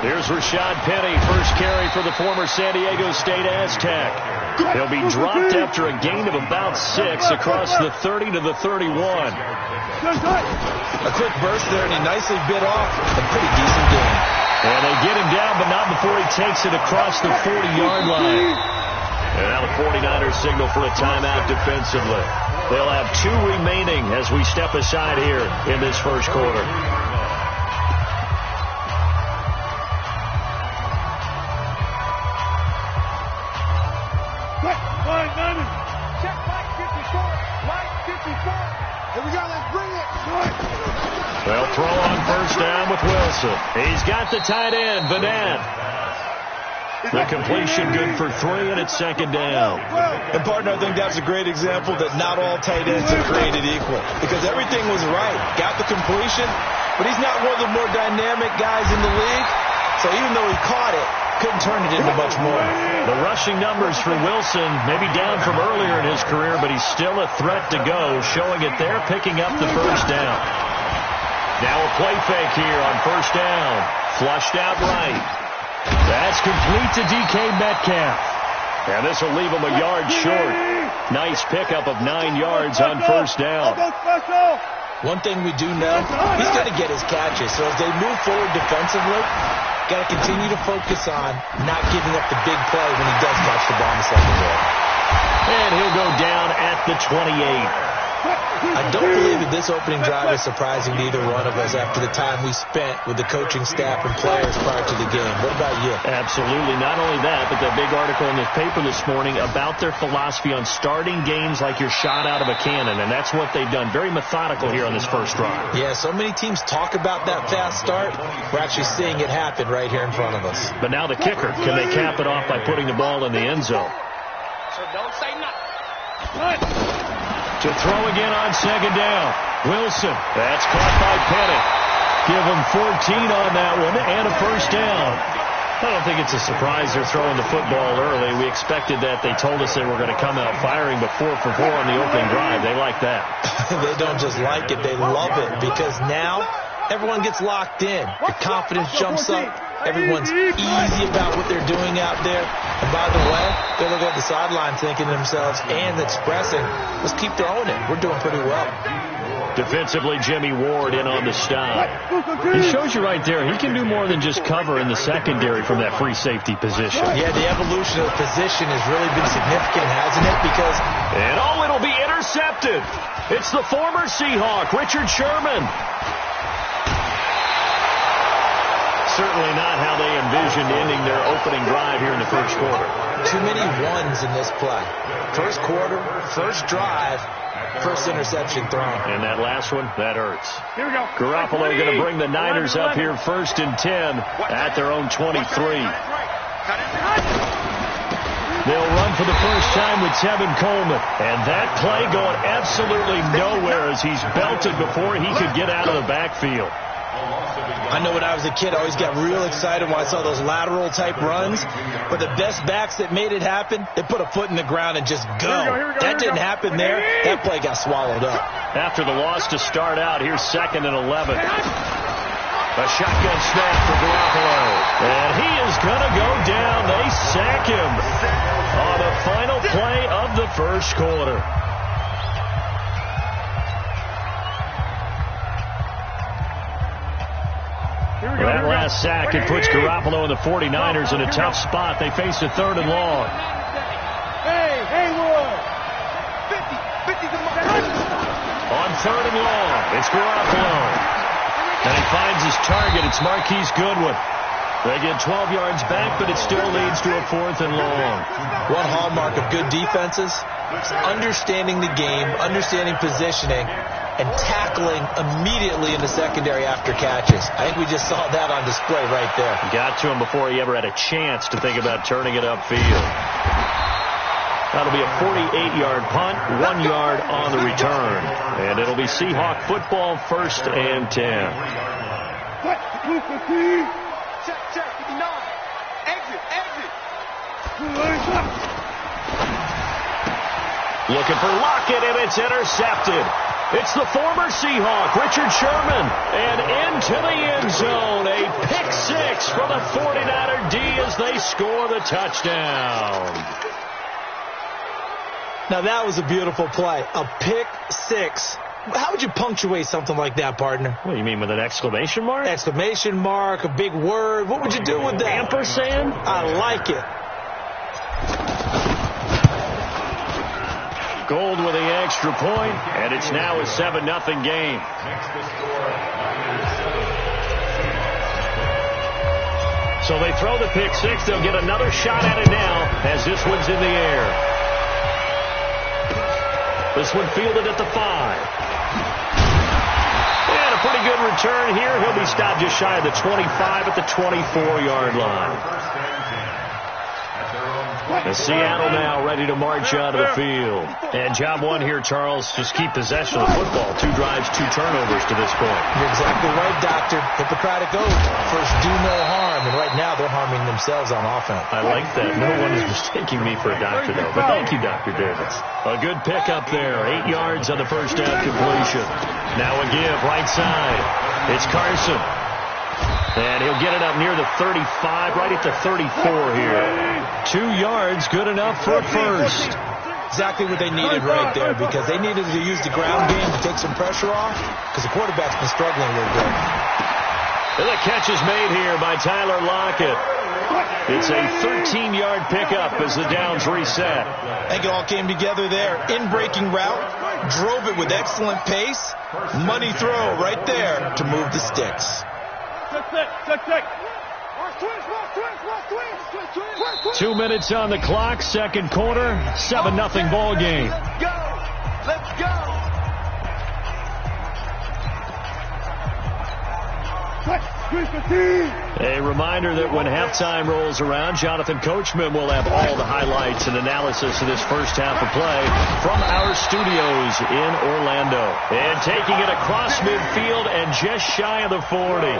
Here's Rashad Penny, first carry for the former San Diego State Aztec. He'll be dropped after a gain of about 6 across the 30 to the 31. A quick burst there, and he nicely bit off a pretty decent game. And they get him down, but not before he takes it across the 40-yard line. And now the 49ers signal for a timeout defensively. They'll have 2 remaining as we step aside here in this first quarter. They'll throw on first down with Wilson. He's got the tight end, Vanette. The completion good for 3, and it's second down. And, partner, I think that's a great example that not all tight ends are created equal. Because everything was right. Got the completion, but he's not one of the more dynamic guys in the league. So even though he caught it, couldn't turn it into much more. The rushing numbers for Wilson maybe down from earlier in his career, but he's still a threat to go, showing it there, picking up the first down. Now a play fake here on first down. Flushed out right. That's complete to DK Metcalf. And this will leave him a yard short. Nice pickup of 9 yards on first down. One thing we do know, he's got to get his catches. So as they move forward defensively, got to continue to focus on not giving up the big play when he does catch the ball in the secondary. And he'll go down at the 28. I don't believe that this opening drive is surprising to either one of us after the time we spent with the coaching staff and players prior to the game. What about you? Absolutely. Not only that, but that big article in the paper this morning about their philosophy on starting games like you're shot out of a cannon, and that's what they've done. Very methodical here on this first drive. Yeah, so many teams talk about that fast start. We're actually seeing it happen right here in front of us. But now the kicker. Can they cap it off by putting the ball in the end zone? So don't say nothing. To throw again on second down. Wilson. That's caught by Penny. Give him 14 on that one and a first down. I don't think it's a surprise they're throwing the football early. We expected that. They told us they were going to come out firing, but 4 for 4 on the opening drive. They like that. They don't just like it. They love it because now everyone gets locked in. The confidence jumps up. Everyone's easy about what they're doing out there. And by the way, they're looking at the sideline thinking to themselves and expressing, let's keep throwing it. We're doing pretty well. Defensively, Jimmy Ward in on the stop. He shows you right there, he can do more than just cover in the secondary from that free safety position. Yeah, the evolution of the position has really been significant, hasn't it? Because... And it'll be intercepted. It's the former Seahawk, Richard Sherman. Certainly not how they envisioned ending their opening drive here in the first quarter. Too many ones in this play. First quarter, first drive, first interception thrown. And that last one, that hurts. Here we go. Garoppolo going to bring the Niners up here first and 10 at their own 23. They'll run for the first time with Tevin Coleman. And that play going absolutely nowhere as he's belted before he could get out of the backfield. I know when I was a kid, I always got real excited when I saw those lateral-type runs. But the best backs that made it happen, they put a foot in the ground and just go. That didn't happen there. That play got swallowed up. After the loss to start out, here's 2nd and 11. A shotgun snap for Garoppolo. And he is going to go down. They sack him on the final play of the first quarter. That last sack, it puts Garoppolo and the 49ers in a tough spot. They face a 3rd and long. On 3rd and long, it's Garoppolo. And he finds his target. It's Marquise Goodwin. They get 12 yards back, but it still leads to a 4th and long. One hallmark of good defenses is understanding the game, understanding positioning, and tackling immediately in the secondary after catches. I think we just saw that on display right there. Got to him before he ever had a chance to think about turning it upfield. That'll be a 48-yard punt, 1 yard on the return. And it'll be Seahawk football, 1st and 10. Check, 59. Exit. Looking for Lockett, and it's intercepted. It's the former Seahawk, Richard Sherman, and into the end zone. A pick six for the 49er D as they score the touchdown. Now, that was a beautiful play. A pick six. How would you punctuate something like that, partner? What do you mean, with an exclamation mark? Exclamation mark, a big word. What would you do with that? Ampersand? I like it. Gold with the extra point, and it's now a 7-0 game. So they throw the pick six. They'll get another shot at it now as this one's in the air. This one fielded at the 5. And a pretty good return here. He'll be stopped just shy of the 25 at the 24-yard line. And Seattle now ready to march out of the field. And job one here, Charles, just keep possession of the football. 2 drives, 2 turnovers to this point. You're exactly right, Doctor. Hippocratic oath. First, do no harm. And right now, they're harming themselves on offense. I like that. No one is mistaking me for a doctor, though. But thank you, Dr. Davis. A good pickup there. 8 yards on the first down completion. Now a give, right side. It's Carson. And he'll get it up near the 35, right at the 34 here. 2 yards, good enough for a first. Exactly what they needed right there, because they needed to use the ground game to take some pressure off, because the quarterback's been struggling a little bit. And the catch is made here by Tyler Lockett. It's a 13-yard pickup as the downs reset. I think it all came together there. In-breaking route, drove it with excellent pace. Money throw right there to move the sticks. 2 minutes on the clock, second quarter, 7-0 ball game. Let's go. A reminder that when halftime rolls around, Jonathan Coachman will have all the highlights and analysis of this first half of play from our studios in Orlando. And taking it across midfield and just shy of the 40.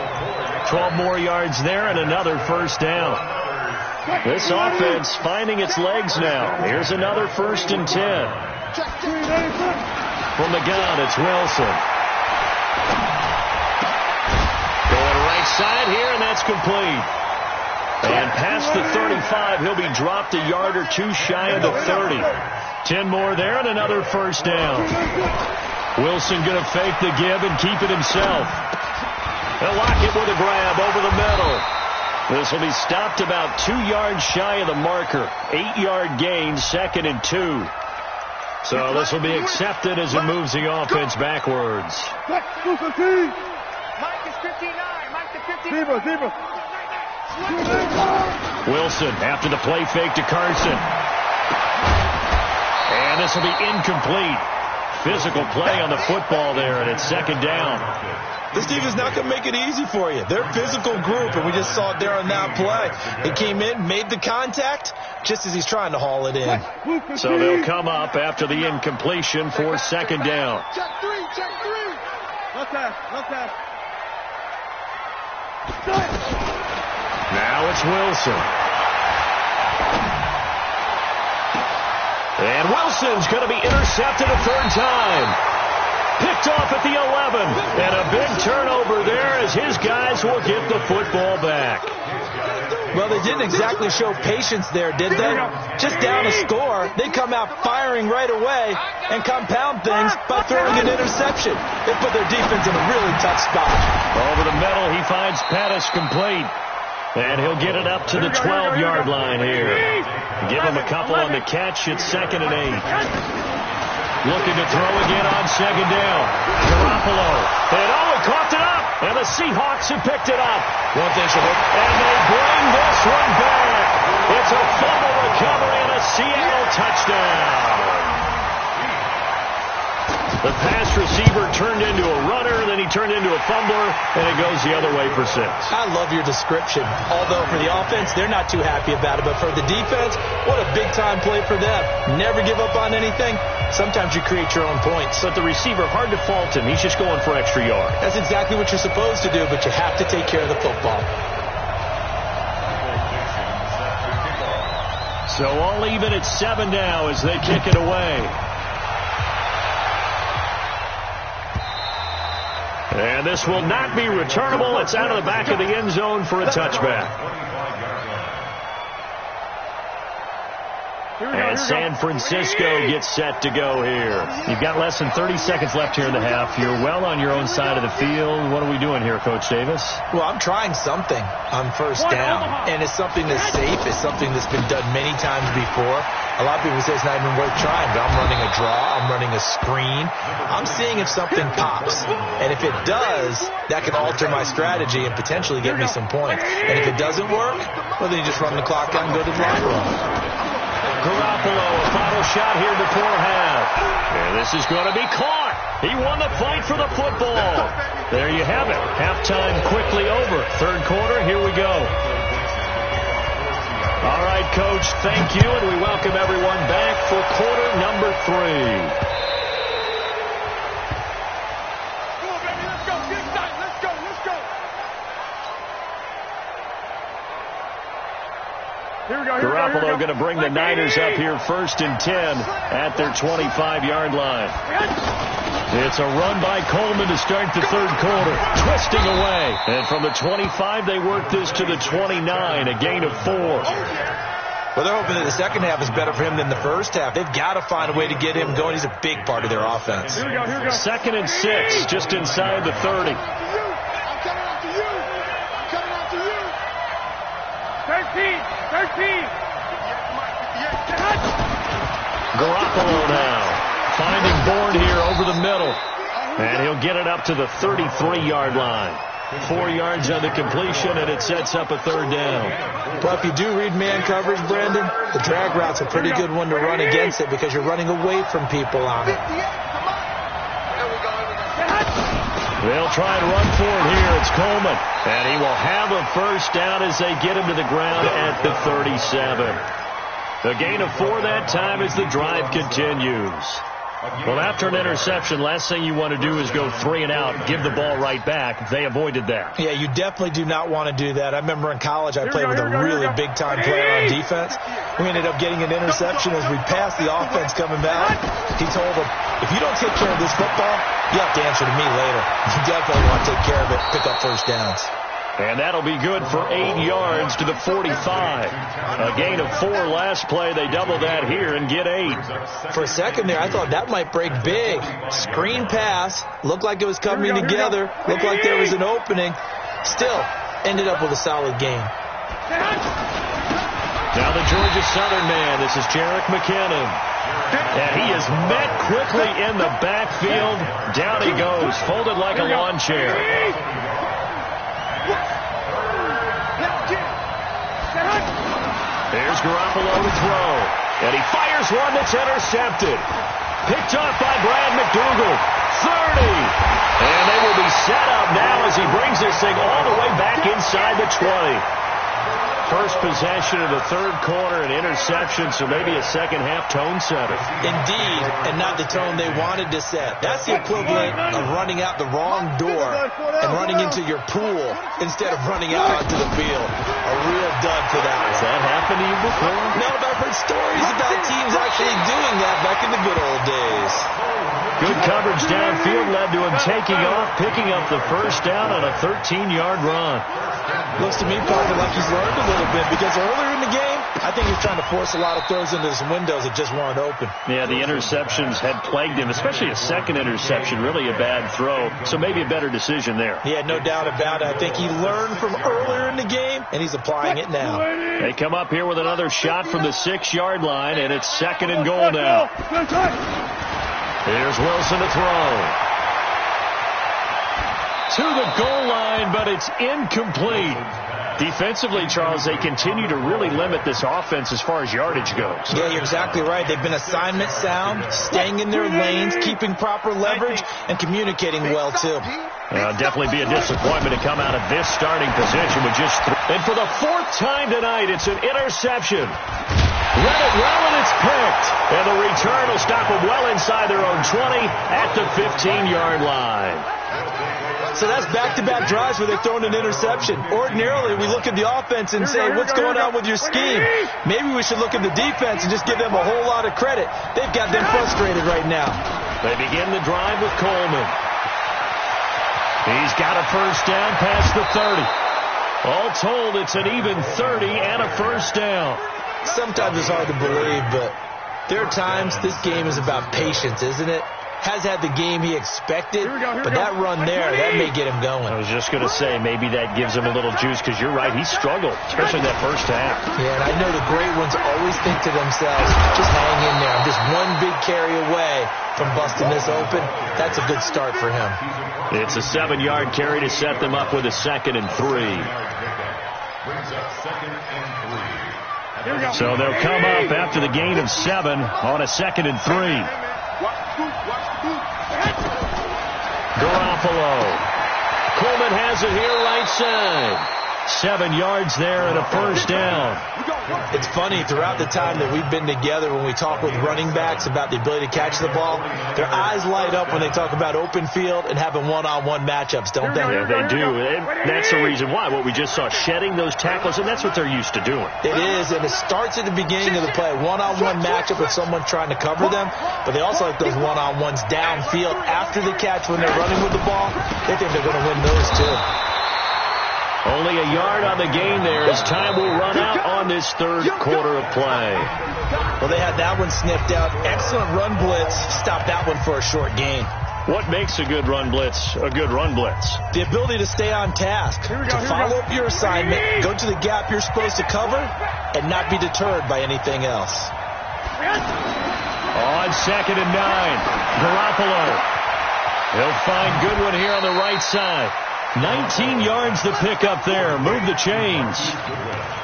12 more yards there and another first down. This offense finding its legs now. Here's another 1st and 10. From the gun, it's Wilson. Going right side here, and that's complete. And past the 35, he'll be dropped a yard or 2 shy of the 30. 10 more there and another first down. Wilson going to fake the give and keep it himself. They'll lock it with a grab over the middle. This will be stopped about 2 yards shy of the marker. 8-yard gain, 2nd and 2. So this will be accepted as it moves the offense backwards. Mike is 59. Mike the 59. Wilson after the play fake to Carson. And this will be incomplete. Physical play on the football there, and it's 2nd down. This team is not going to make it easy for you. They're a physical group, and we just saw it there on that play. He came in, made the contact, just as he's trying to haul it in. So they'll come up after the incompletion for 2nd down. Check 3. Okay. Now it's Wilson. And Wilson's going to be intercepted a 3rd time. Picked off at the 11. And a big turnover there as his guys will get the football back. Well, they didn't exactly show patience there, did they? Just down a score, they come out firing right away and compound things by throwing an interception. They put their defense in a really tough spot. Over the middle, he finds Pettis complete. And he'll get it up to the 12-yard line here. Give him a couple on the catch. It's 2nd and 8. Looking to throw again on 2nd down. Garoppolo. And he caught it up. And the Seahawks have picked it up. One thing should work. And they bring this one back. It's a fumble recovery and a Seattle touchdown. The pass receiver turned into a runner, then he turned into a fumbler, and it goes the other way for 6. I love your description. Although for the offense, they're not too happy about it. But for the defense, what a big-time play for them. Never give up on anything. Sometimes you create your own points. But the receiver, hard to fault him. He's just going for extra yards. That's exactly what you're supposed to do, but you have to take care of the football. So all even at 7 now as they kick it away. And this will not be returnable. It's out of the back of the end zone for a touchback. And San Francisco gets set to go here. You've got less than 30 seconds left here in the half. You're well on your own side of the field. What are we doing here, Coach Davis? Well, I'm trying something on first down. And it's something that's safe. It's something that's been done many times before. A lot of people say it's not even worth trying, but I'm running a draw. I'm running a screen. I'm seeing if something pops. And if it does, that can alter my strategy and potentially get me some points. And if it doesn't work, well, then you just run the clock out and go to the locker room. Garoppolo, a final shot here before half. And this is going to be caught. He won the fight for the football. There you have it. Halftime quickly over. Third quarter, here we go. All right, Coach, thank you, and we welcome everyone back for quarter number 3. Garoppolo going to bring the Niners up here 1st and 10 at their 25-yard line. It's a run by Coleman to start the third quarter. Twisting away. And from the 25, they work this to the 29, a gain of 4. Well, they're hoping that the second half is better for him than the first half. They've got to find a way to get him going. He's a big part of their offense. 2nd and 6, just inside the 30. 13. Garoppolo now finding Bourne here over the middle. And he'll get it up to the 33-yard line. 4 yards on the completion, and it sets up a third down. Well, if you do read man coverage, Brandon, the drag route's a pretty good one to run against it because you're running away from people on it. They'll try and run for it here. It's Coleman. And he will have a first down as they get him to the ground at the 37. A gain of 4 that time as the drive continues. Well, after an interception, last thing you want to do is go 3 and out, give the ball right back. They avoided that. Yeah, you definitely do not want to do that. I remember in college I played with a really big-time player on defense. We ended up getting an interception as we passed the offense coming back. He told him, if you don't take care of this football, you have to answer to me later. You definitely want to take care of it, pick up first downs. And that'll be good for 8 yards to the 45. A gain of 4 last play. They double that here and get 8. For a second there, I thought that might break big. Screen pass. Looked like it was coming together. Looked like there was an opening. Still, ended up with a solid game. Now the Georgia Southern man. This is Jerick McKinnon. And he is met quickly in the backfield. Down he goes, folded like a lawn chair. There's Garoppolo to throw. And he fires one that's intercepted. Picked off by Brad McDougal. 30. And they will be set up now as he brings this thing all the way back inside the 20. First possession of the third quarter, an interception, so maybe a second-half tone setter. Indeed, and not the tone they wanted to set. That's the equivalent of running out the wrong door and running into your pool instead of running out onto the field. A real dud for that one. Has that happened to you before? No, but I've heard stories about teams actually doing that back in the good old days. Good coverage downfield led to him taking off, picking up the first down on a 13-yard run. Looks to me, partner, like he's learned a little bit because earlier in the game, I think he was trying to force a lot of throws into some windows that just weren't open. Yeah, the interceptions had plagued him, especially a second interception, really a bad throw. So maybe a better decision there. Yeah, no doubt about it. I think he learned from earlier in the game, and he's applying it now. They come up here with another shot from the 6-yard line, and it's 2nd and goal now. Here's Wilson to throw. To the goal line, but it's incomplete. Defensively, Charles, they continue to really limit this offense as far as yardage goes. Yeah, you're exactly right. They've been assignment sound, staying in their lanes, keeping proper leverage, and communicating well, too. Definitely be a disappointment to come out of this starting position with just 3. And for the 4th time tonight, it's an interception. Read it well, and it's picked. And the return will stop them well inside their own 20 at the 15-yard line. So that's back-to-back drives where they've thrown an interception. Ordinarily, we look at the offense and say, what's going on with your scheme? Maybe we should look at the defense and just give them a whole lot of credit. They've got them frustrated right now. They begin the drive with Coleman. He's got a first down past the 30. All told, it's an even 30 and a first down. Sometimes it's hard to believe, but there are times this game is about patience, isn't it? Has had the game he expected, but that run there, that may get him going. I was just going to say, maybe that gives him a little juice, because you're right, he struggled, especially that first half. Yeah, and I know the great ones always think to themselves, just hang in there. I'm just one big carry away from busting this open. That's a good start for him. It's a 7-yard carry to set them up with a 2nd and 3. So they'll come up after the gain of 7 on a 2nd and 3. Garoppolo. Coleman has it here right side. 7 yards there and a first down. It's funny, throughout the time that we've been together, when we talk with running backs about the ability to catch the ball, their eyes light up when they talk about open field and having one-on-one matchups, don't they? Yeah, they do. And that's the reason why. What we just saw, shedding those tackles, and that's what they're used to doing. It is, and it starts at the beginning of the play. One-on-one matchup with someone trying to cover them, but they also like those one-on-ones downfield after the catch when they're running with the ball. They think they're going to win those, too. Only a yard on the gain there as time will run out on this third quarter of play. Well, they had that one sniffed out. Excellent run blitz. Stop that one for a short gain. What makes a good run blitz a good run blitz? The ability to stay on task, to follow up your assignment, go to the gap you're supposed to cover, and not be deterred by anything else. On 2nd and 9, Garoppolo. He'll find Goodwin here on the right side. 19 yards to pick up there. Move the chains.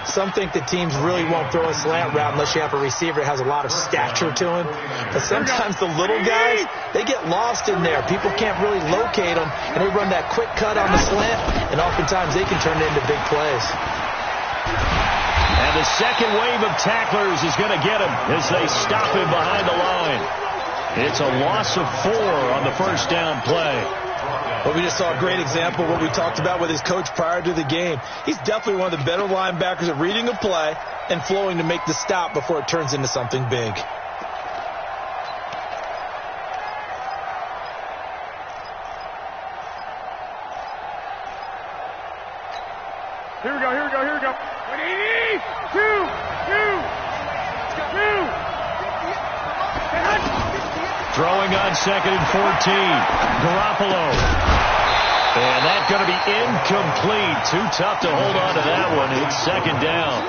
Some think that teams really won't throw a slant route unless you have a receiver that has a lot of stature to him. But sometimes the little guys, they get lost in there. People can't really locate them, and they run that quick cut on the slant, and oftentimes they can turn it into big plays. And the second wave of tacklers is going to get him as they stop him behind the line. It's a loss of 4 on the first down play. Well, we just saw a great example of what we talked about with his coach prior to the game. He's definitely one of the better linebackers at reading a play and flowing to make the stop before it turns into something big. Here we go, here we go, here we go. 2. Throwing on 2nd and 14. Garoppolo. And that's going to be incomplete. Too tough to hold on to that one. It's 2nd down.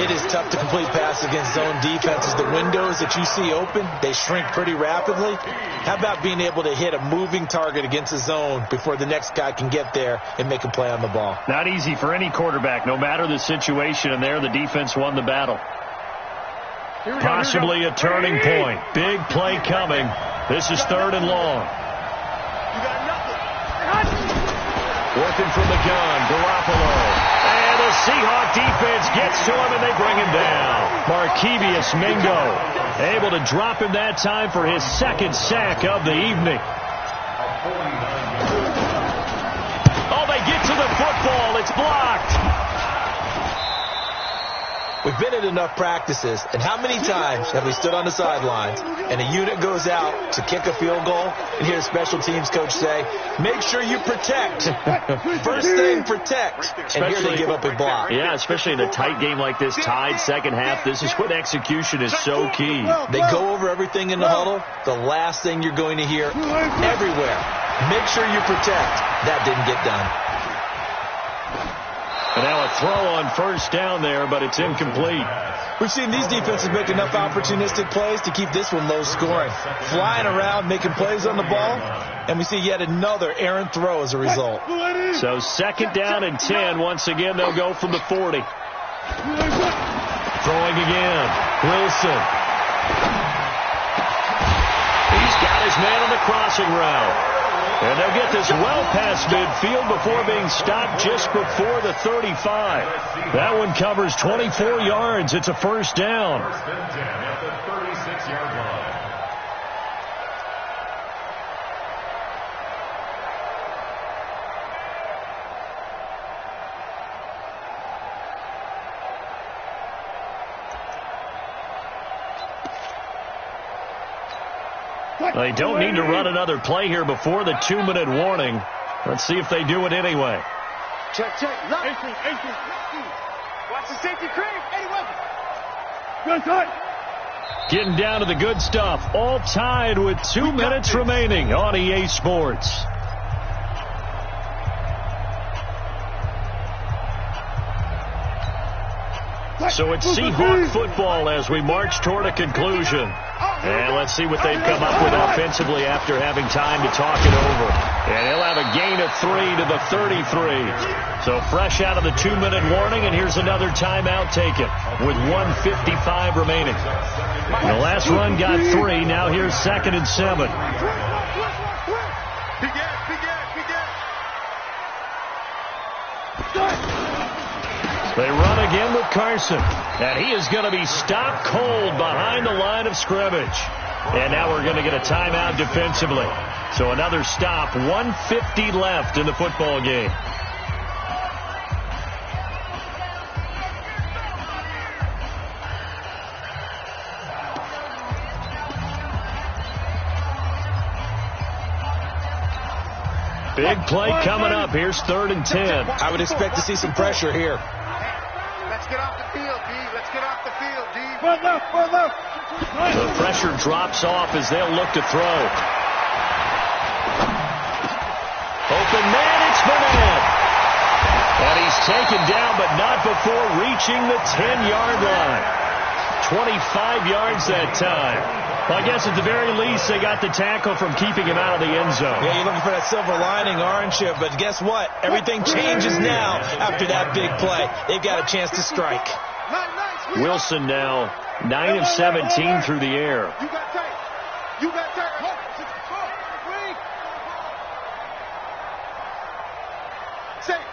It is tough to complete pass against zone defenses. The windows that you see open, they shrink pretty rapidly. How about being able to hit a moving target against a zone before the next guy can get there and make a play on the ball? Not easy for any quarterback, no matter the situation. And there, the defense won the battle. Possibly a turning point. Big play coming. This is 3rd and long. Working from the gun, Garoppolo. And the Seahawk defense gets to him, and they bring him down. Markevius Mingo able to drop him that time for his 2nd sack of the evening. Oh, they get to the football. It's blocked. We've been at enough practices, and how many times have we stood on the sidelines and a unit goes out to kick a field goal and hear a special teams coach say, make sure you protect. First thing, protect. And here they give up a block. Yeah, especially in a tight game like this, tied second half. This is when execution is so key. They go over everything in the huddle. The last thing you're going to hear everywhere, make sure you protect. That didn't get done. And now a throw on first down there, but it's incomplete. We've seen these defenses make enough opportunistic plays to keep this one low scoring. Flying around, making plays on the ball, and we see yet another errant throw as a result. So 2nd down and 10. Once again, they'll go from the 40. Throwing again. Wilson. He's got his man on the crossing route. And they'll get this well past midfield before being stopped just before the 35. That one covers 24 yards. It's a first down. They don't need to run another play here before the 2-minute warning. Let's see if they do it anyway. Check, check. Lock. 18. Watch the safety cream. 81. Good time. Getting down to the good stuff. All tied with 2 minutes remaining on EA Sports. So it's Seahawk football as we march toward a conclusion. And let's see what they've come up with offensively after having time to talk it over. And he'll have a gain of 3 to the 33. So fresh out of the 2-minute warning, and here's another timeout taken with 1:55 remaining. The last run got 3. Now here's 2nd and 7. They run again with Carson. And he is going to be stopped cold behind the line of scrimmage. And now we're going to get a timeout defensively. So another stop. 1:50 left in the football game. Big play coming up. Here's 3rd and 10. I would expect to see some pressure here. Let's get off the field, D. Let's get off the field, D. Left. The pressure drops off as they'll look to throw. Open man, it's Burnett. And he's taken down, but not before reaching the 10-yard line. 25 yards that time. Well, I guess at the very least, they got the tackle from keeping him out of the end zone. Yeah, you're looking for that silver lining, aren't you? But guess what? Everything changes now after that big play. They've got a chance to strike. Wilson now 9 of 17 through the air. You got tight. You got tight. Safe.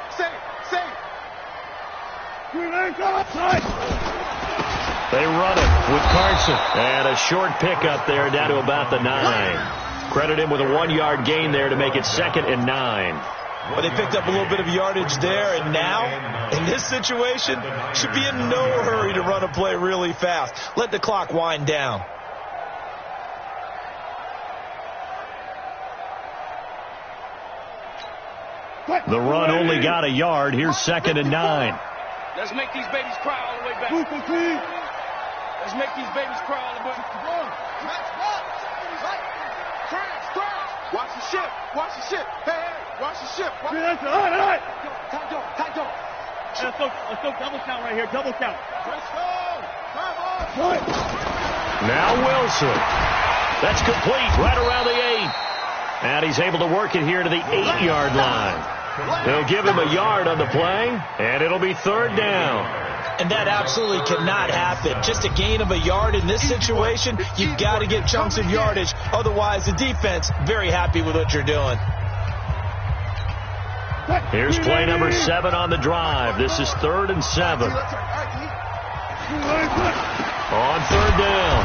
They run it with Carson. And a short pickup there down to about the 9. Credit him with a 1-yard gain there to make it 2nd and 9. Well, they picked up a little bit of yardage there, and now, in this situation, should be in no hurry to run a play really fast. Let the clock wind down. The run only got a yard. Here's 2nd and 9. Let's make these babies cry all the way back. Let's make these babies cry all the way back. Watch the ship. Hey, watch the ship. Tight door. Let's go double count right here. Double count. Let's go. Now Wilson. That's complete right around the 8. And he's able to work it here to the 8-yard line. They'll give him a yard on the play, and it'll be 3rd down. And that absolutely cannot happen. Just a gain of a yard in this situation, you've got to get chunks of yardage. Otherwise, the defense, very happy with what you're doing. Here's play number 7 on the drive. This is 3rd and 7. On 3rd down,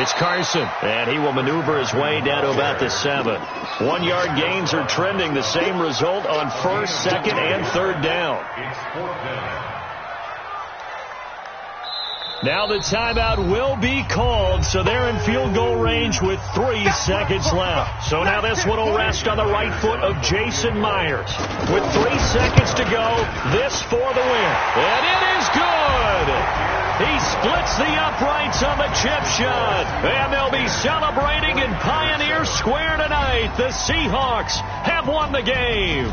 it's Carson, and he will maneuver his way down to about the 7. 1-yard gains are trending. The same result on 1st, 2nd, and 3rd down. Now the timeout will be called, so they're in field goal range with 3 seconds left. So now this one will rest on the right foot of Jason Myers. With 3 seconds to go, this for the win. And it is good! He splits the uprights on the chip shot. And they'll be celebrating in Pioneer Square tonight. The Seahawks have won the game.